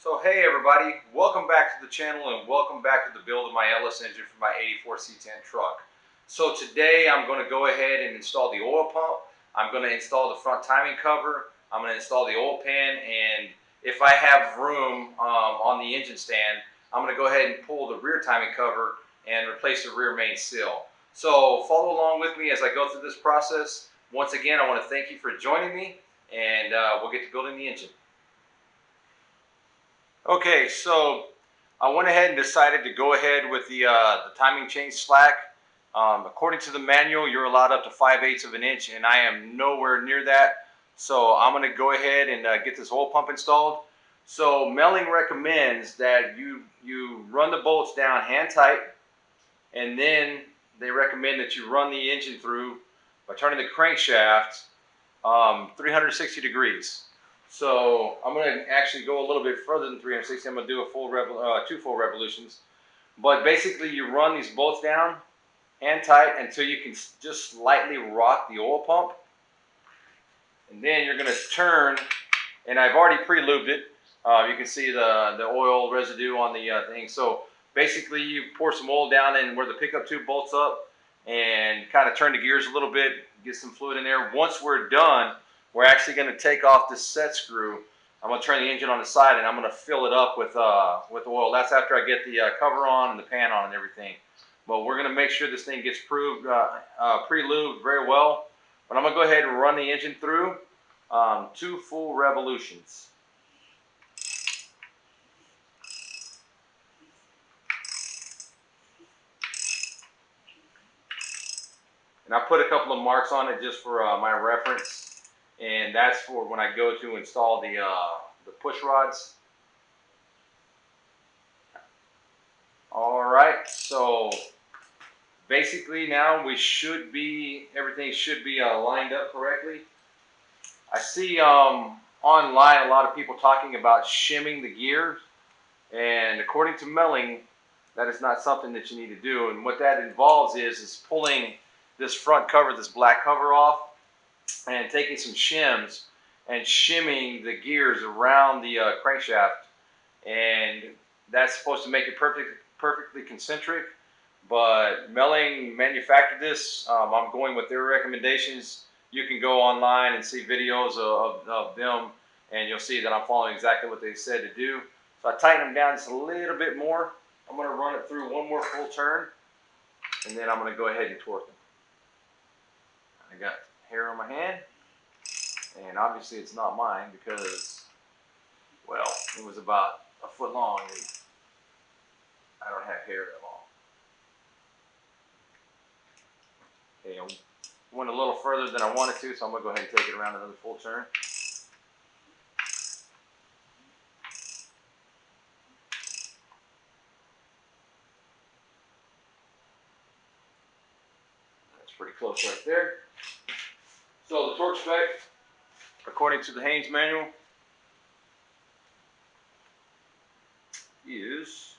So hey everybody, welcome back to the channel and welcome back to the build of my LS engine for my 84 C10 truck. So today I'm going to go ahead and install the oil pump. I'm going to install the front timing cover. I'm going to install the oil pan, and if I have room on the engine stand, I'm going to go ahead and pull the rear timing cover and replace the rear main seal. So follow along with me as I go through this process. Once again, I want to thank you for joining me, and we'll get to building the engine. Okay, so I went ahead and decided to go ahead with the timing chain slack. According to the manual, you're allowed up to 5/8 of an inch, and I am nowhere near that. So I'm going to go ahead and get this oil pump installed. So Melling recommends that you run the bolts down hand tight, and then they recommend that you run the engine through by turning the crankshaft 360 degrees. So I'm going to actually go a little bit further than 360. I'm going to do a two full revolutions. But basically, you run these bolts down and tight until you can just slightly rock the oil pump. And then you're going to turn, and I've already pre-lubed it. You can see the oil residue on the thing. So basically, you pour some oil down in where the pickup tube bolts up and kind of turn the gears a little bit, get some fluid in there. Once we're done, we're actually going to take off this set screw. I'm going to turn the engine on the side, and I'm going to fill it up with oil. That's after I get the cover on and the pan on and everything. But we're going to make sure this thing gets pre-lubed very well. But I'm going to go ahead and run the engine through 2 full revolutions. And I put a couple of marks on it just for my reference, and that's for when I go to install the push rods. All right, so basically now everything should be lined up correctly. I see online a lot of people talking about shimming the gears, and according to Melling, that is not something that you need to do. And what that involves is pulling this front cover, this black cover off, and taking some shims and shimming the gears around the crankshaft, and that's supposed to make it perfectly concentric. But Melling manufactured this. I'm going with their recommendations. You can go online and see videos of them, and you'll see that I'm following exactly what they said to do. So I tighten them down just a little bit more. I'm going to run it through one more full turn, and then I'm going to go ahead and torque them. I got hair on my hand, and obviously it's not mine because, well, it was about a foot long, and I don't have hair at all. Okay, I went a little further than I wanted to, so I'm going to go ahead and take it around another full turn. That's pretty close right there. So the torque spec, according to the Haynes manual, is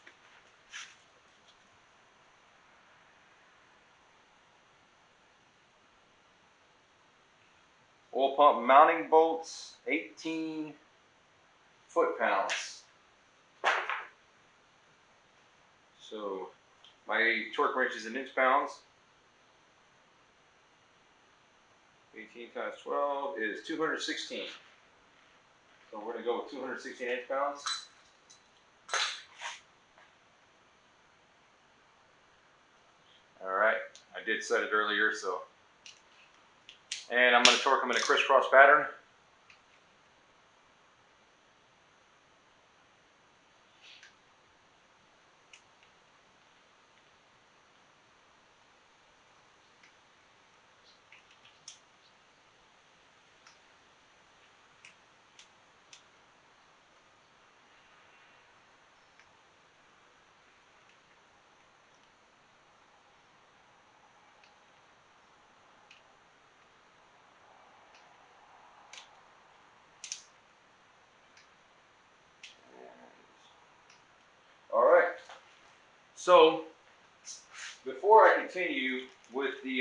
oil pump mounting bolts, 18 foot-pounds. So my torque wrench is in inch-pounds. 18 times 12 is 216. So we're going to go with 216 inch-pounds. All right, I did set it earlier, so. And I'm going to torque them in a crisscross pattern. All right. So before I continue with the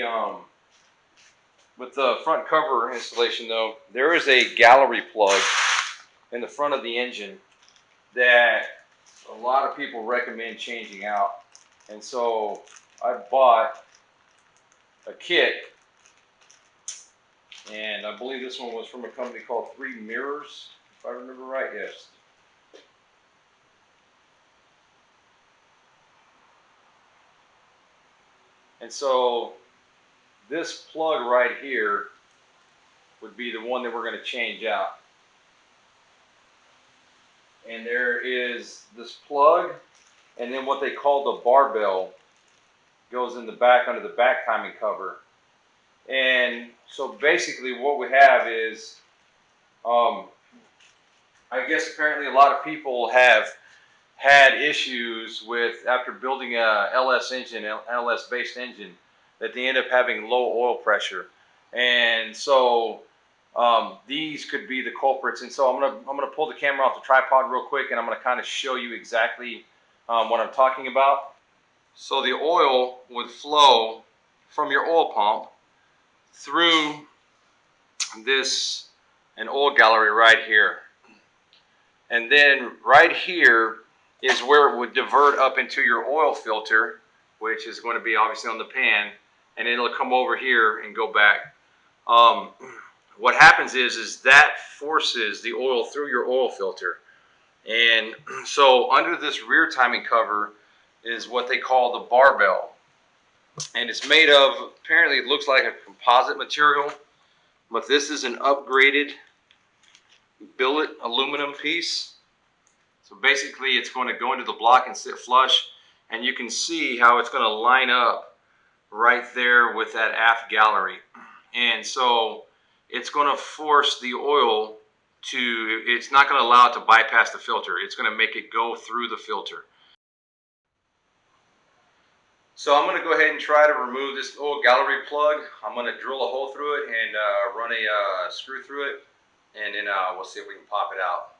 front cover installation, though, there is a gallery plug in the front of the engine, that a lot of people recommend changing out. And so I bought a kit, and I believe this one was from a company called Three Mirrors, if I remember right, yes. And so this plug right here would be the one that we're going to change out. And there is this plug, and then what they call the barbell goes in the back under the back timing cover. And so basically what we have is, I guess apparently a lot of people have had issues with, after building a LS engine, LS based engine, that they end up having low oil pressure. And so these could be the culprits. And so I'm gonna pull the camera off the tripod real quick, and I'm gonna kind of show you exactly what I'm talking about. So the oil would flow from your oil pump through an oil gallery right here. And then right here is where it would divert up into your oil filter, which is going to be obviously on the pan, and it'll come over here and go back. What happens is that forces the oil through your oil filter. And so under this rear timing cover is what they call the barbell. And it's made of, apparently it looks like a composite material, but this is an upgraded billet aluminum piece. So basically it's going to go into the block and sit flush, and you can see how it's going to line up right there with that aft gallery. And so it's going to force the oil to, it's not going to allow it to bypass the filter. It's going to make it go through the filter. So I'm going to go ahead and try to remove this oil gallery plug. I'm going to drill a hole through it and run a screw through it, and then we'll see if we can pop it out.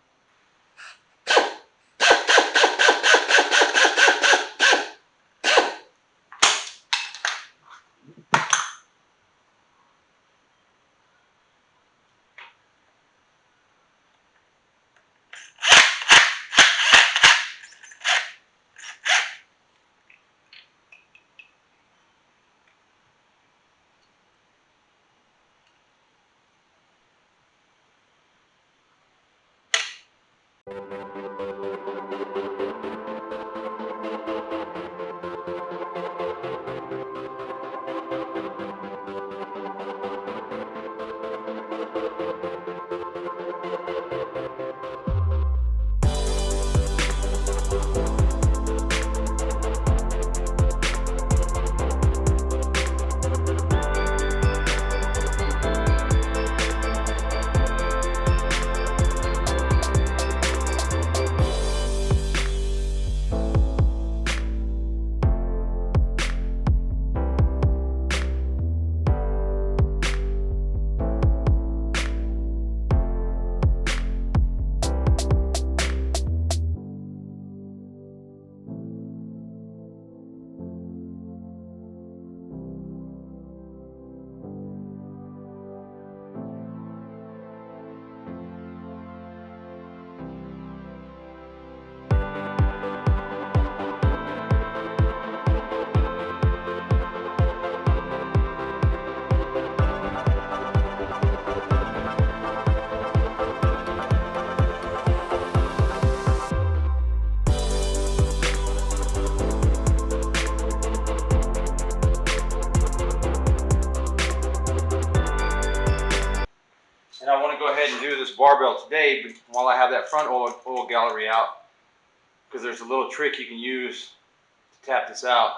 And I want to go ahead and do this barbell today, but while I have that front oil gallery out, because there's a little trick you can use to tap this out.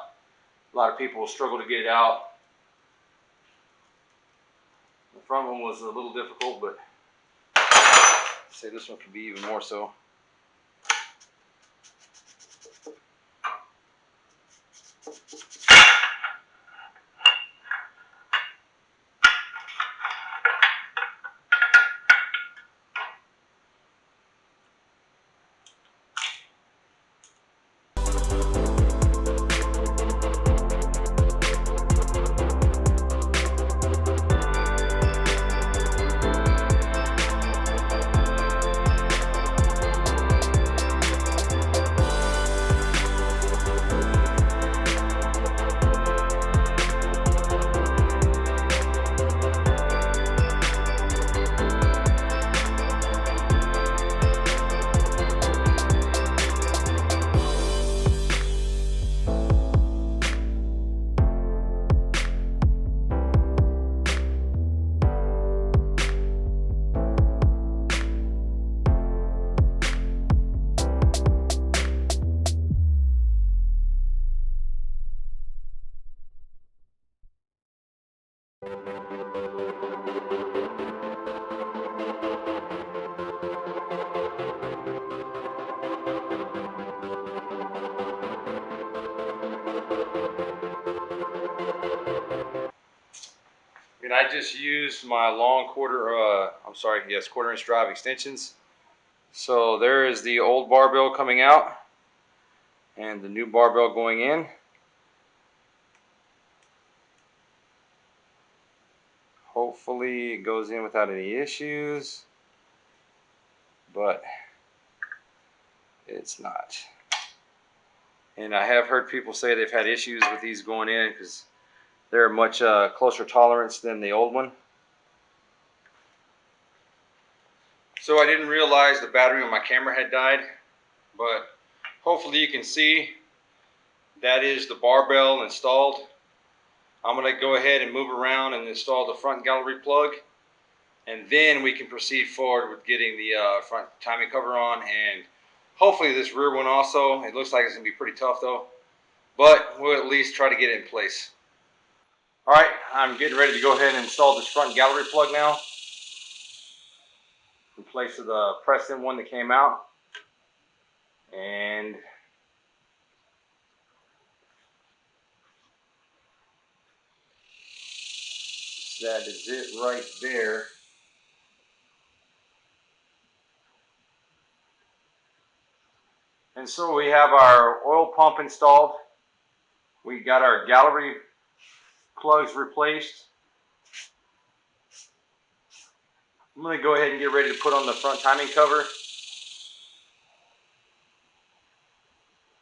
A lot of people will struggle to get it out. The front one was a little difficult, but I'd say this one could be even more so. And I just used my long quarter-inch drive extensions. So there is the old barbell coming out and the new barbell going in. Hopefully it goes in without any issues, but it's not. And I have heard people say they've had issues with these going in because they're much closer tolerance than the old one. So I didn't realize the battery on my camera had died, but hopefully you can see that is the barbell installed. I'm going to go ahead and move around and install the front gallery plug, and then we can proceed forward with getting the front timing cover on, and hopefully this rear one also. It looks like it's going to be pretty tough though, but we'll at least try to get it in place. Alright, I'm getting ready to go ahead and install this front gallery plug now, in place of the press-in one that came out. And that is it right there. And so we have our oil pump installed. We got our gallery plugs replaced. I'm going to go ahead and get ready to put on the front timing cover.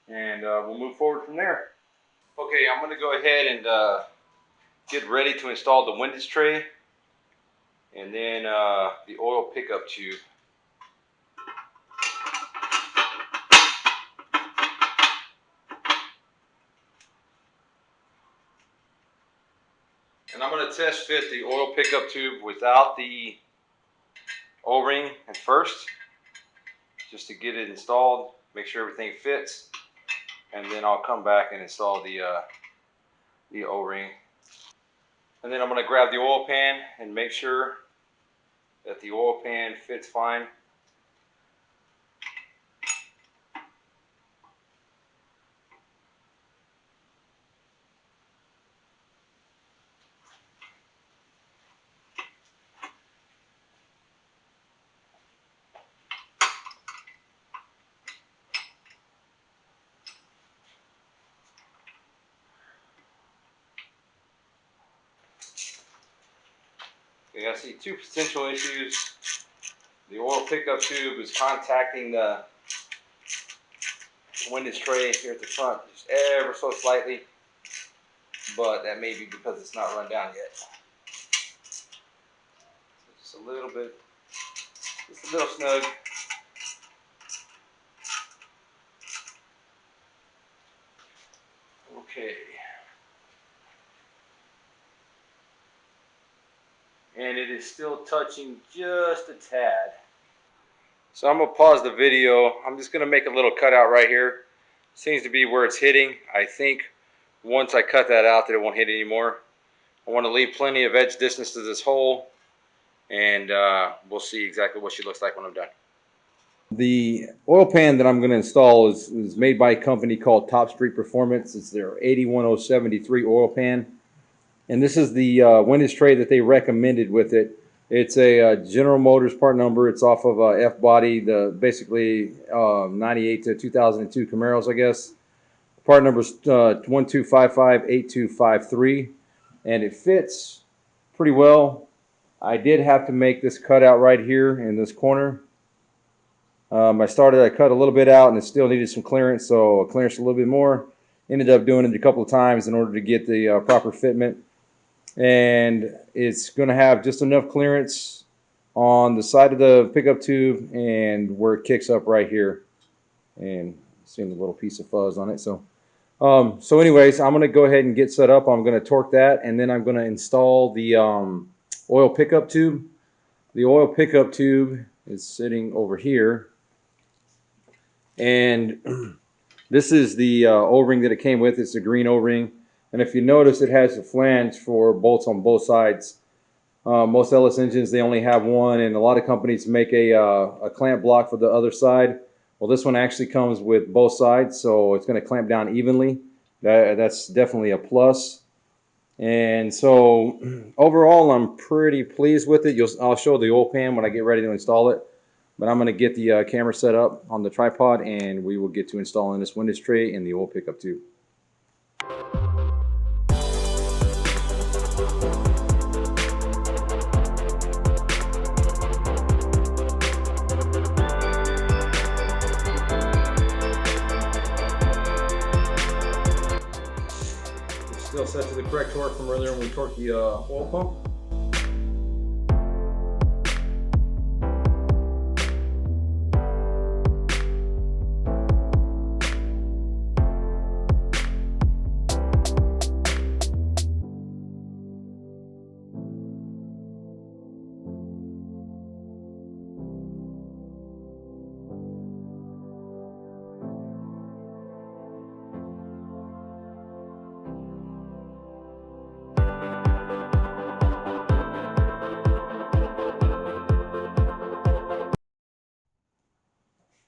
And we'll move forward from there. Okay, I'm going to go ahead and get ready to install the windage tray and then the oil pickup tube. And I'm going to test fit the oil pickup tube without the O-ring at first, just to get it installed, make sure everything fits, and then I'll come back and install the O-ring. And then I'm going to grab the oil pan and make sure that the oil pan fits fine. Okay, I see two potential issues. The oil pickup tube is contacting the windage tray here at the front just ever so slightly, but that may be because it's not run down yet. Just a little bit, just a little snug. Okay. And it is still touching just a tad. So I'm going to pause the video. I'm just going to make a little cutout right here. Seems to be where it's hitting. I think once I cut that out that it won't hit anymore. I want to leave plenty of edge distance to this hole, and we'll see exactly what she looks like when I'm done. The oil pan that I'm going to install is made by a company called Top Street Performance. It's their 81073 oil pan. And this is the windage tray that they recommended with it. It's a General Motors part number. It's off of a F-body, the basically 98 to 2002 Camaros, I guess. Part number is 12558253, and it fits pretty well. I did have to make this cutout right here in this corner. I cut a little bit out, and it still needed some clearance, so I clearanced a little bit more. Ended up doing it a couple of times in order to get the proper fitment. And it's going to have just enough clearance on the side of the pickup tube and where it kicks up right here, and seeing the little piece of fuzz on it. So anyways, I'm going to go ahead and get set up. I'm going to torque that, and then I'm going to install the oil pickup tube. The oil pickup tube is sitting over here, and this is the O-ring that it came with. It's a green O-ring. And if you notice, it has a flange for bolts on both sides. Most LS engines, they only have one, and a lot of companies make a clamp block for the other side. Well, this one actually comes with both sides, so it's going to clamp down evenly. That's definitely a plus. And so overall, I'm pretty pleased with it. I'll show the oil pan when I get ready to install it. But I'm going to get the camera set up on the tripod, and we will get to installing this windage tray and the oil pickup tube. It's still set to the correct torque from earlier when we torqued the oil pump.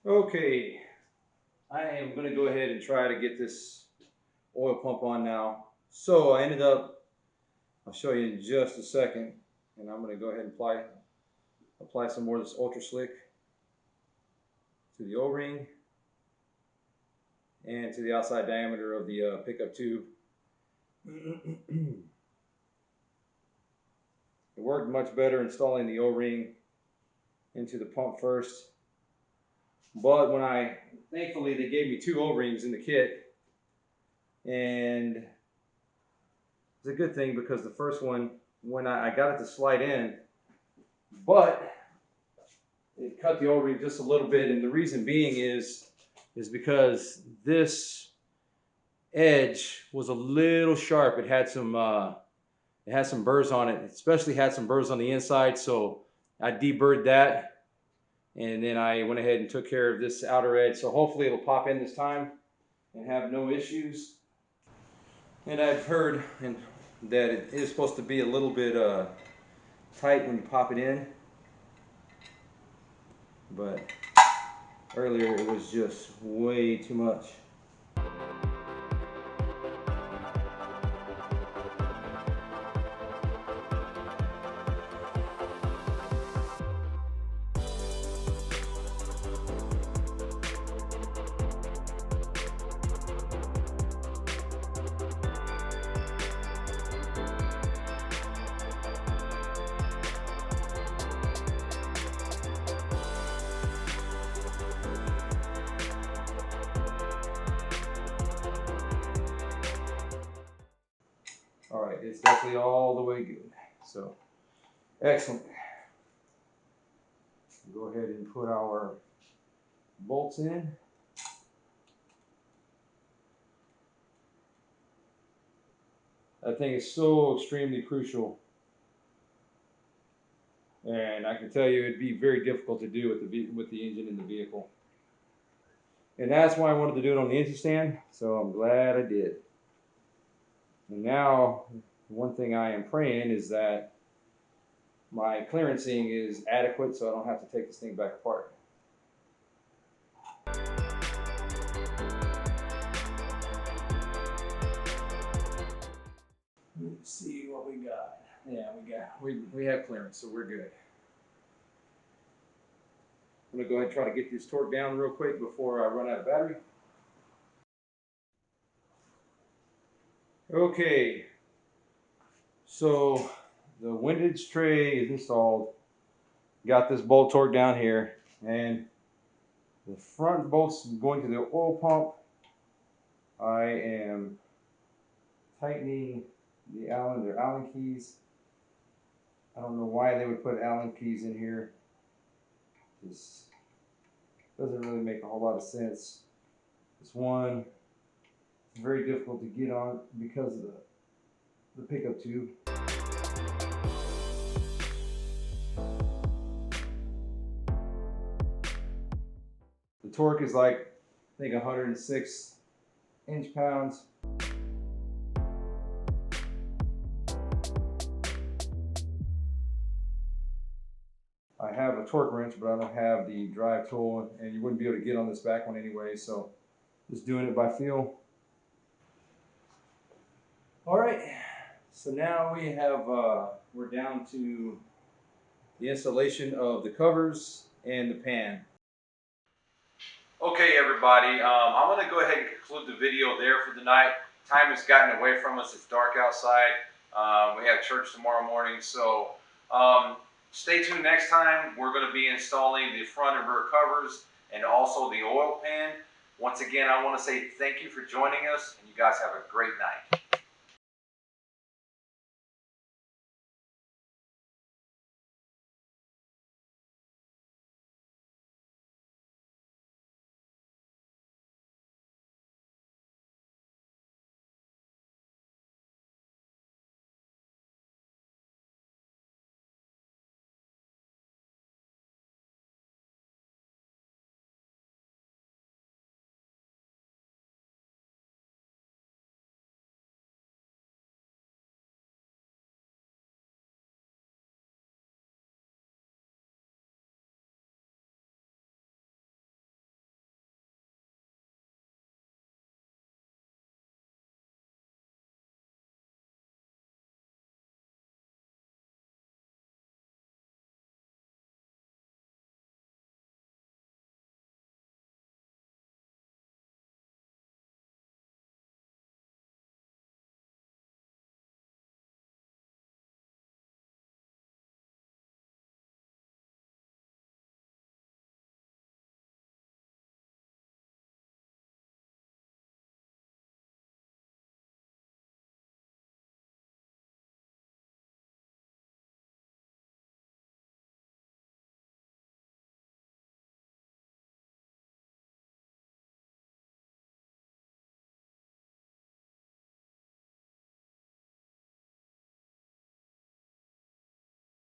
Okay, I am going to go ahead and try to get this oil pump on now. So I ended up, I'll show you in just a second, and I'm going to go ahead and apply some more of this Ultra Slick to the O-ring and to the outside diameter of the pickup tube. It worked much better installing the O-ring into the pump first. But thankfully they gave me 2 O-rings in the kit, and it's a good thing because the first one, when I got it to slide in, but it cut the O-ring just a little bit, and the reason being is because this edge was a little sharp. It had some burrs on it, especially had some burrs on the inside, so I deburred that. And then I went ahead and took care of this outer edge. So hopefully it'll pop in this time and have no issues. And I've heard that it is supposed to be a little bit tight when you pop it in. But earlier it was just way too much. All right, it's definitely all the way good. So, excellent. Go ahead and put our bolts in. That thing is so extremely crucial. And I can tell you it'd be very difficult to do with the engine in the vehicle. And that's why I wanted to do it on the engine stand, so I'm glad I did. And now, one thing I am praying is that my clearancing is adequate so I don't have to take this thing back apart. Let's see what we got. Yeah, we have clearance, so we're good. I'm gonna go ahead and try to get this torque down real quick before I run out of battery. Okay, so the windage tray is installed. Got this bolt torque down here, and the front bolts going to the oil pump. I am tightening they're Allen keys. I don't know why they would put Allen keys in here. This doesn't really make a whole lot of sense. This one is very difficult to get on because of the pickup tube. The torque is like, I think, 106 inch-pounds. I have a torque wrench, but I don't have the drive tool, and you wouldn't be able to get on this back one anyway, so just doing it by feel. All right, so now we have, we're down to the installation of the covers and the pan. Okay, everybody, I'm going to go ahead and conclude the video there for the night. Time has gotten away from us. It's dark outside. We have church tomorrow morning, so stay tuned next time. We're going to be installing the front and rear covers and also the oil pan. Once again, I want to say thank you for joining us, and you guys have a great night.